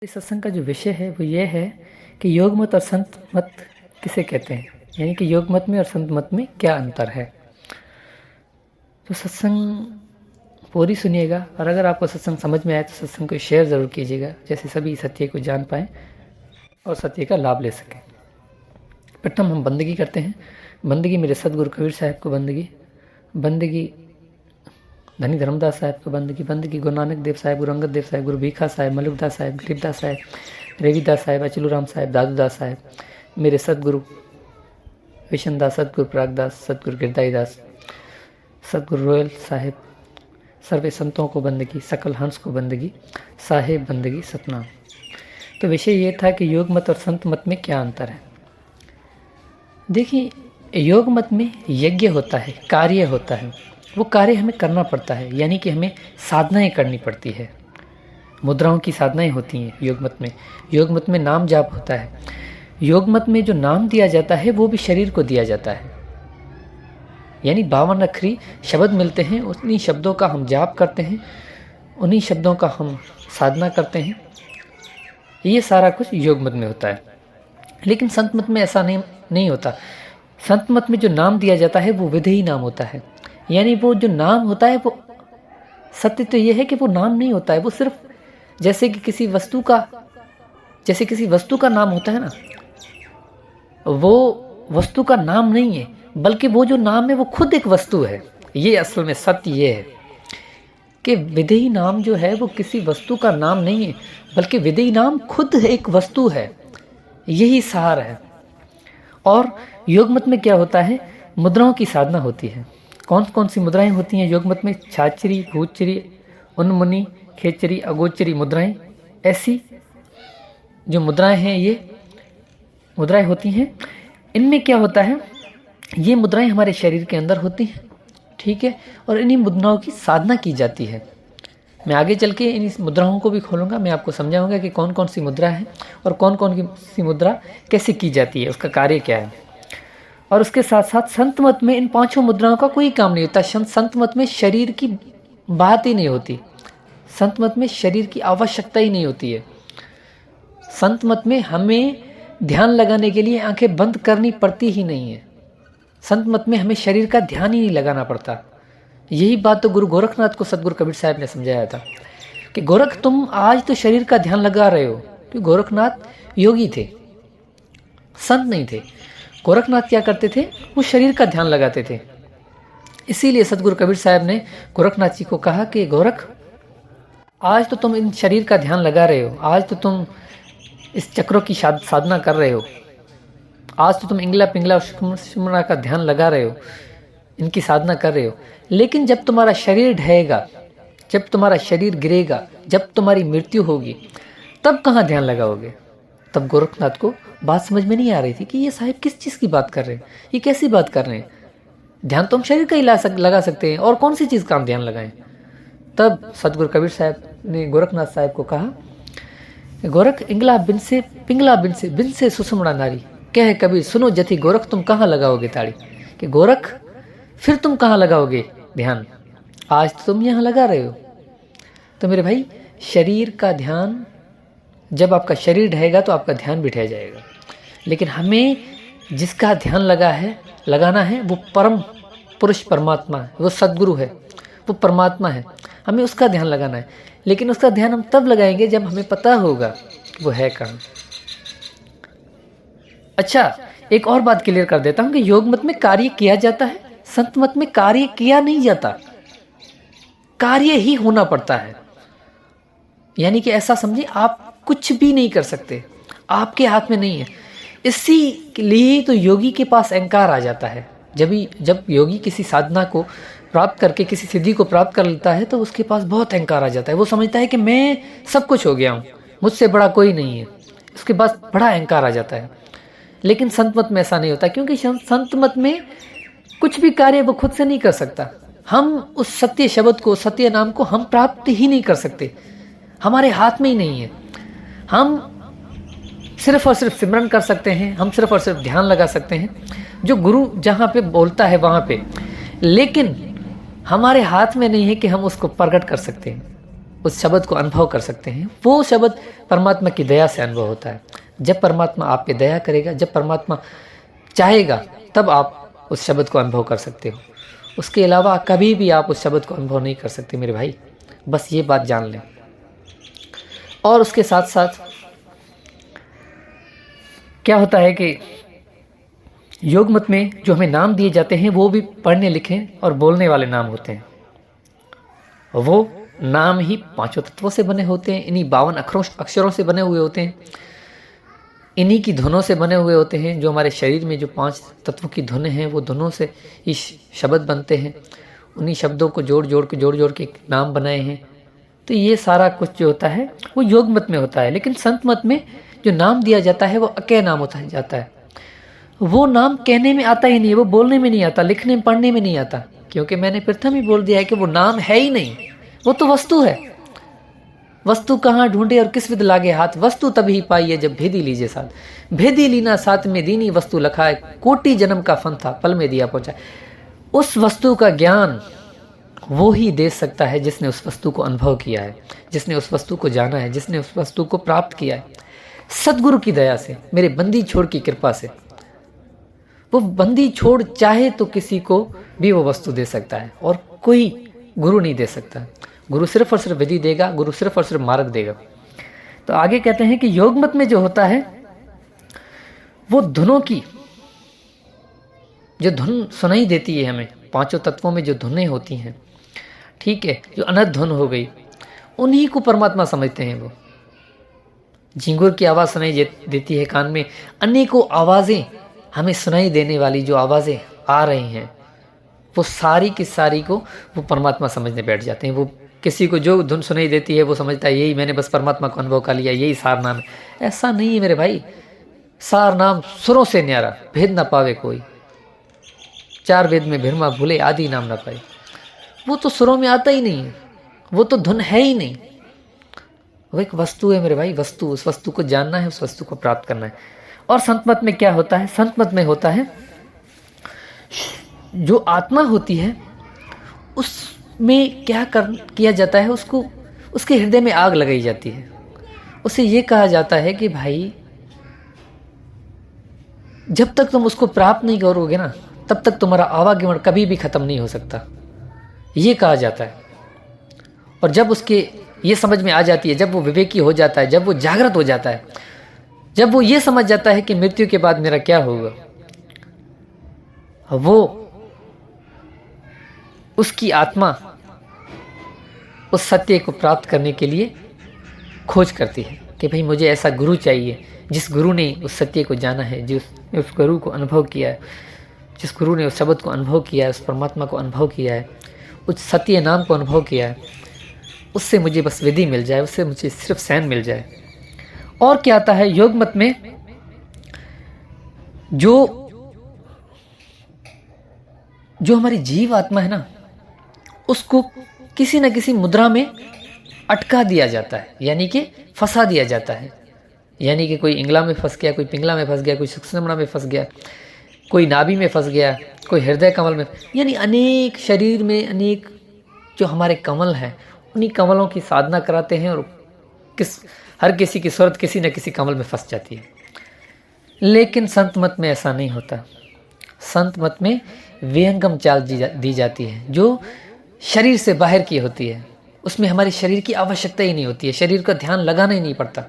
इस सत्संग का जो विषय है वो ये है कि योग मत और संत मत किसे कहते हैं, यानी कि योग मत में और संत मत में क्या अंतर है। तो सत्संग पूरी सुनिएगा और अगर आपको सत्संग समझ में आए तो सत्संग को शेयर ज़रूर कीजिएगा, जैसे सभी सत्य को जान पाएँ और सत्य का लाभ ले सकें। प्रथम हम बंदगी करते हैं। बंदगी मेरे सदगुरु कबीर साहब को बंदगी, बंदगी धनी धर्मदास साहब को बंदगी, बंदगी गुरु नानक देव साहब, गुरु अंगद देव साहब, गुरु भीखा साहब, मलुकदास साहब, गरीबदास साहब, रेवीदास साहब, अचलूराम साहब, दादूदास साहब, मेरे सदगुरु विशनदास, सदगुरु प्रागदास, सदगुरु गिरदाईदास, सदगुरु रोयल साहेब, सर्वे संतों को बंदगी, सकल हंस को बंदगी, साहेब बंदगी सतनाम। तो विषय ये था कि योग मत और संत मत में क्या अंतर है। देखिए, योग मत में यज्ञ होता है, कार्य होता है, वो कार्य हमें करना पड़ता है, यानी कि हमें साधनाएं करनी पड़ती है। मुद्राओं की साधनाएं होती हैं योग मत में। योग मत में नाम जाप होता है। योग मत में जो नाम दिया जाता है वो भी शरीर को दिया जाता है, यानी 52 अक्षरी शब्द मिलते हैं, उन्हीं शब्दों का हम जाप करते हैं, उन्हीं शब्दों का हम साधना करते हैं। ये सारा कुछ योग मत में होता है। लेकिन संत मत में ऐसा नहीं होता। संत मत में जो नाम दिया जाता है वो विधेयी नाम होता है, यानी वो जो नाम होता है वो सत्य तो ये है कि वो नाम नहीं होता है, वो सिर्फ जैसे कि किसी वस्तु का नाम होता है ना, वो वस्तु का नाम नहीं है, बल्कि वो जो नाम है वो खुद एक वस्तु है। ये असल में सत्य ये है कि विधेयी नाम जो है वो किसी वस्तु का नाम नहीं है, बल्कि विधेयी नाम खुद एक वस्तु है। यही सार है। और योग मत में क्या होता है, मुद्राओं की साधना होती है। कौन कौन सी मुद्राएं होती हैं योग मत में? छाचरी, भूचरी, उन्मुनी, खेचरी, अगोचरी मुद्राएं। ऐसी जो मुद्राएं हैं ये मुद्राएं होती हैं। इनमें क्या होता है, ये मुद्राएं हमारे शरीर के अंदर होती हैं, ठीक है, और इन्हीं मुद्राओं की साधना की जाती है। मैं आगे चल के इन मुद्राओं को भी खोलूँगा, मैं आपको समझाऊंगा कि कौन कौन सी मुद्रा है और कौन कौन सी मुद्रा कैसे की जाती है, उसका कार्य क्या है। और उसके साथ साथ संत मत में इन 5 मुद्राओं का कोई काम नहीं होता। संत मत में शरीर की बात ही नहीं होती, संत मत में शरीर की आवश्यकता ही नहीं होती है। संत मत में हमें ध्यान लगाने के लिए आंखें बंद करनी पड़ती ही नहीं है। संत मत में हमें शरीर का ध्यान ही नहीं लगाना पड़ता। यही बात तो गुरु गोरखनाथ को सदगुरु कबीर साहब ने समझाया था कि गोरख तुम आज तो शरीर का ध्यान लगा रहे हो, क्योंकि गोरखनाथ योगी थे, संत नहीं थे। गोरखनाथ क्या करते थे, वो शरीर का ध्यान लगाते थे। इसीलिए सदगुरु कबीर साहब ने गोरखनाथ जी को कहा कि गोरख आज तो तुम इन शरीर का ध्यान लगा रहे हो, आज तो तुम इस चक्रों की साधना कर रहे हो, आज तो तुम इंगला पिंगला शिमला का ध्यान लगा रहे हो, इनकी साधना कर रहे हो। लेकिन जब तुम्हारा शरीर ढहेगा, जब तुम्हारा शरीर गिरेगा, जब तुम्हारी मृत्यु होगी, तब कहाँ ध्यान लगाओगे? तब गोरखनाथ को बात समझ में नहीं आ रही थी कि ये साहिब किस चीज़ की बात कर रहे हैं, ये कैसी बात कर रहे हैं। ध्यान तो हम शरीर का ही लगा सकते हैं, और कौन सी चीज़ का हम ध्यान लगाएं। तब सदगुरु कबीर साहब ने गोरखनाथ साहब को कहा, गोरख इंगला बिन से पिंगला बिन से सुषुम्ना नारी, कह कबीर सुनो जथी, गोरख तुम कहाँ लगाओगे ताड़ी। कि गोरख फिर तुम कहाँ लगाओगे ध्यान, आज तो तुम यहाँ लगा रहे हो। तो मेरे भाई, शरीर का ध्यान, जब आपका शरीर ढहेगा तो आपका ध्यान भी ढह जाएगा। लेकिन हमें जिसका ध्यान लगाना है वो परम पुरुष परमात्मा है, वो सद्गुरु है, वो परमात्मा है। हमें उसका ध्यान लगाना है। लेकिन उसका ध्यान हम तब लगाएंगे जब हमें पता होगा कि वो है कहाँ। अच्छा, एक और बात क्लियर कर देता हूँ कि योग मत में कार्य किया जाता है, संत मत में कार्य किया नहीं जाता, कार्य ही होना पड़ता है। यानी कि ऐसा समझिए, आप कुछ भी नहीं कर सकते, आपके हाथ में नहीं है। इसी के लिए तो योगी के पास अहंकार आ जाता है। जब योगी किसी साधना को प्राप्त करके किसी सिद्धि को प्राप्त कर लेता है तो उसके पास बहुत अहंकार आ जाता है। वो समझता है कि मैं सब कुछ हो गया हूँ, मुझसे बड़ा कोई नहीं है, उसके पास बड़ा अहंकार आ जाता है। लेकिन संत मत में ऐसा नहीं होता, क्योंकि संत मत में कुछ भी कार्य वो खुद से नहीं कर सकता। हम उस सत्य शब्द को, सत्य नाम को हम प्राप्त ही नहीं कर सकते, हमारे हाथ में ही नहीं है। हम सिर्फ और सिर्फ सिमरन कर सकते हैं, हम सिर्फ और सिर्फ ध्यान लगा सकते हैं, जो गुरु जहाँ पे बोलता है वहाँ पे। लेकिन हमारे हाथ में नहीं है कि हम उसको प्रकट कर सकते हैं। उस शब्द को अनुभव कर सकते हैं। वो शब्द परमात्मा की दया से अनुभव होता है। जब परमात्मा आप पे दया करेगा, जब परमात्मा चाहेगा, तब आप उस शब्द को अनुभव कर सकते हो। उसके अलावा कभी भी आप उस शब्द को अनुभव नहीं कर सकते मेरे भाई, बस ये बात जान लें। और उसके साथ साथ क्या होता है कि योग मत में जो हमें नाम दिए जाते हैं वो भी पढ़ने लिखे और बोलने वाले नाम होते हैं। वो नाम ही पांचों तत्वों से बने होते हैं, इन्हीं 52 अक्षरों से बने हुए होते हैं, इन्हीं की धुनों से बने हुए होते हैं। जो हमारे शरीर में जो 5 तत्वों की धुनें हैं वो धुनों से ही शब्द बनते हैं। उन्हीं शब्दों को जोड़ जोड़ के नाम बनाए हैं। तो ये सारा कुछ जो होता है वो योग मत में होता है। लेकिन संत मत में जो नाम दिया जाता है वो अकेय नाम होता जाता है। वो नाम कहने में आता ही नहीं, वो बोलने में नहीं आता, लिखने में पढ़ने में नहीं आता, क्योंकि मैंने प्रथम ही बोल दिया है कि वो नाम है ही नहीं, वो तो वस्तु है। वस्तु कहाँ ढूंढे और किस विद लागे हाथ, वस्तु तभी पाइए जब भेदी लीजिए साथ। भेदी लीना साथ में दीनी वस्तु लखाए, कोटि जन्म का फन था पल में दिया पहुंचा। उस वस्तु का ज्ञान वो ही दे सकता है जिसने उस वस्तु को अनुभव किया है, जिसने उस वस्तु को जाना है, जिसने उस वस्तु को प्राप्त किया है। सदगुरु की दया से, मेरे बंदी छोड़ की कृपा से, वो बंदी छोड़ चाहे तो किसी को भी वो वस्तु दे सकता है, और कोई गुरु नहीं दे सकता। गुरु सिर्फ और सिर्फ विधि देगा, गुरु सिर्फ और सिर्फ मार्ग देगा। तो आगे कहते हैं कि योग मत में जो होता है वो धुनों की जो धुन सुनाई देती है हमें, पांचों तत्वों में जो धुनें होती हैं, ठीक है, जो अनंत धुन हो गई, उन्हीं को परमात्मा समझते हैं। वो झिंगुर की आवाज़ सुनाई देती है कान में, अनेकों आवाज़ें हमें सुनाई देने वाली जो आवाज़ें आ रही हैं, वो सारी की सारी को वो परमात्मा समझने बैठ जाते हैं। वो किसी को जो धुन सुनाई देती है वो समझता है यही मैंने बस परमात्मा को अनुभव कर लिया, यही सार नाम है। ऐसा नहीं है मेरे भाई। सार नाम सुरों से न्यारा, भेद ना पावे कोई, 4 वेद में भिरमा भूले, आदि नाम ना पाए। वो तो सुरों में आता ही नहीं है, वो तो धुन है ही नहीं, वो एक वस्तु है मेरे भाई। वस्तु, उस वस्तु को जानना है, उस वस्तु को प्राप्त करना है। और संत मत में क्या होता है? संत मत में होता है जो आत्मा होती है उसमें क्या किया जाता है, उसको उसके हृदय में आग लगाई जाती है। उसे ये कहा जाता है कि भाई जब तक तुम उसको प्राप्त नहीं करोगे ना, तब तक तुम्हारा आवागमन कभी भी खत्म नहीं हो सकता, ये कहा जाता है। और जब उसके ये समझ में आ जाती है, जब वो विवेकी हो जाता है, जब वो जागृत हो जाता है, जब वो ये समझ जाता है कि मृत्यु के बाद मेरा क्या होगा, वो उसकी आत्मा उस सत्य को प्राप्त करने के लिए खोज करती है कि भाई मुझे ऐसा गुरु चाहिए जिस गुरु ने उस सत्य को जाना है, जिस उस गुरु को अनुभव किया है, जिस गुरु ने उस शब्द को अनुभव किया है, उस परमात्मा को अनुभव किया है, उस सत्य नाम को अनुभव किया है। उससे मुझे बस विधि मिल जाए, उससे मुझे सिर्फ सैन मिल जाए। और क्या आता है योग मत में, जो हमारी जीव आत्मा है ना, उसको किसी न किसी मुद्रा में अटका दिया जाता है, यानी कि फंसा दिया जाता है। यानी कि कोई इंगला में फंस गया, कोई पिंगला में फंस गया, कोई सुषुम्ना में फंस गया, कोई नाभि में फंस गया, कोई हृदय कमल में, यानी अनेक शरीर में अनेक जो हमारे कमल हैं, उन्हीं कमलों की साधना कराते हैं और हर किसी की सूरत किसी न किसी कमल में फंस जाती है। लेकिन संत मत में ऐसा नहीं होता। संत मत में विहंगम चाल दी जाती है जो शरीर से बाहर की होती है। उसमें हमारे शरीर की आवश्यकता ही नहीं होती है, शरीर का ध्यान लगाना ही नहीं पड़ता,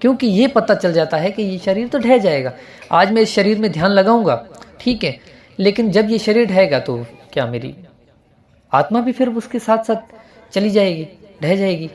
क्योंकि ये पता चल जाता है कि ये शरीर तो ढह जाएगा। आज मैं इस शरीर में ध्यान लगाऊंगा, ठीक है, लेकिन जब ये शरीर ढहेगा तो क्या मेरी आत्मा भी फिर उसके साथ साथ चली जाएगी, ढह जाएगी।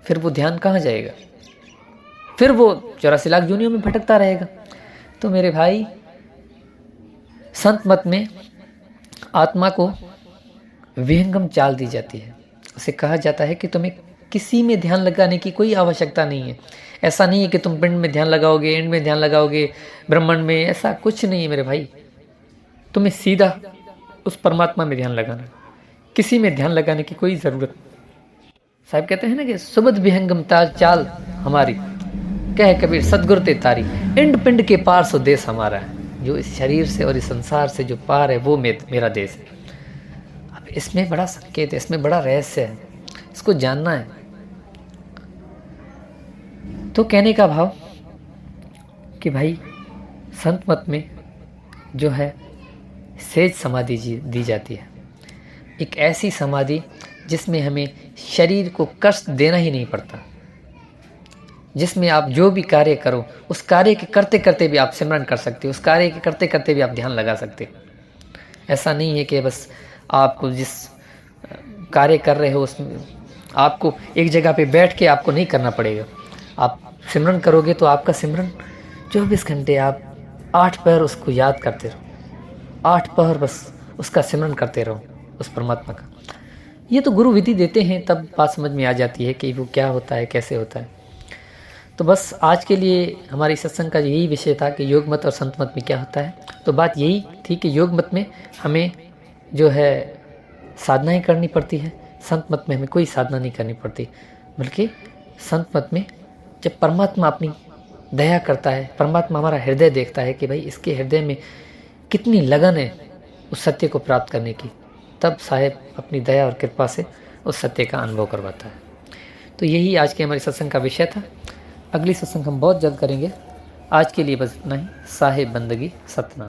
फिर वो ध्यान कहाँ जाएगा? फिर वो 84 लाख योनियों में भटकता रहेगा। तो मेरे भाई, संत मत में आत्मा को विहंगम चाल दी जाती है। उसे कहा जाता है कि तुम्हें किसी में ध्यान लगाने की कोई आवश्यकता नहीं है। ऐसा नहीं है कि तुम पिंड में ध्यान लगाओगे, इंड में ध्यान लगाओगे, ब्रह्मांड में, ऐसा कुछ नहीं है मेरे भाई। तुम्हें सीधा उस परमात्मा में ध्यान लगाना, किसी में ध्यान लगाने की कोई ज़रूरत। साहब कहते हैं ना कि सुबद विहंगम चाल हमारी, कह कबीर सदगुरु ते तारी, इंड पिंड के पार सो देश हमारा है। जो इस शरीर से और इस संसार से जो पार है वो मेरा देश है। अब इसमें बड़ा संकेत है, इसमें बड़ा रहस्य है। इसको जानना है। तो कहने का भाव कि भाई संत मत में जो है सेज समाधि दी जाती है, एक ऐसी समाधि जिसमें हमें शरीर को कष्ट देना ही नहीं पड़ता, जिसमें आप जो भी कार्य करो उस कार्य के करते करते भी आप सिमरन कर सकते हो, उस कार्य के करते करते भी आप ध्यान लगा सकते हो। ऐसा नहीं है कि बस आपको जिस कार्य कर रहे हो उसमें आपको एक जगह पे बैठ के आपको नहीं करना पड़ेगा। आप सिमरन करोगे तो आपका सिमरन 24 घंटे आप 8 पहर उसको याद करते रहो, 8 पहर बस उसका सिमरन करते रहो उस परमात्मा का। ये तो गुरु विधि देते हैं, तब बात समझ में आ जाती है कि वो क्या होता है, कैसे होता है। तो बस आज के लिए हमारी सत्संग का यही विषय था कि योग मत और संत मत में क्या होता है। तो बात यही थी कि योग मत में हमें जो है साधनाएं करनी पड़ती है, संत मत में हमें कोई साधना नहीं करनी पड़ती, बल्कि संत मत में जब परमात्मा अपनी दया करता है, परमात्मा हमारा हृदय देखता है कि भाई इसके हृदय में कितनी लगन है उस सत्य को प्राप्त करने की, तब साहेब अपनी दया और कृपा से उस सत्य का अनुभव करवाता है। तो यही आज के हमारे सत्संग का विषय था। अगली सत्संग हम बहुत जल्द करेंगे। आज के लिए बस इतना ही। साहेब बंदगी सतना।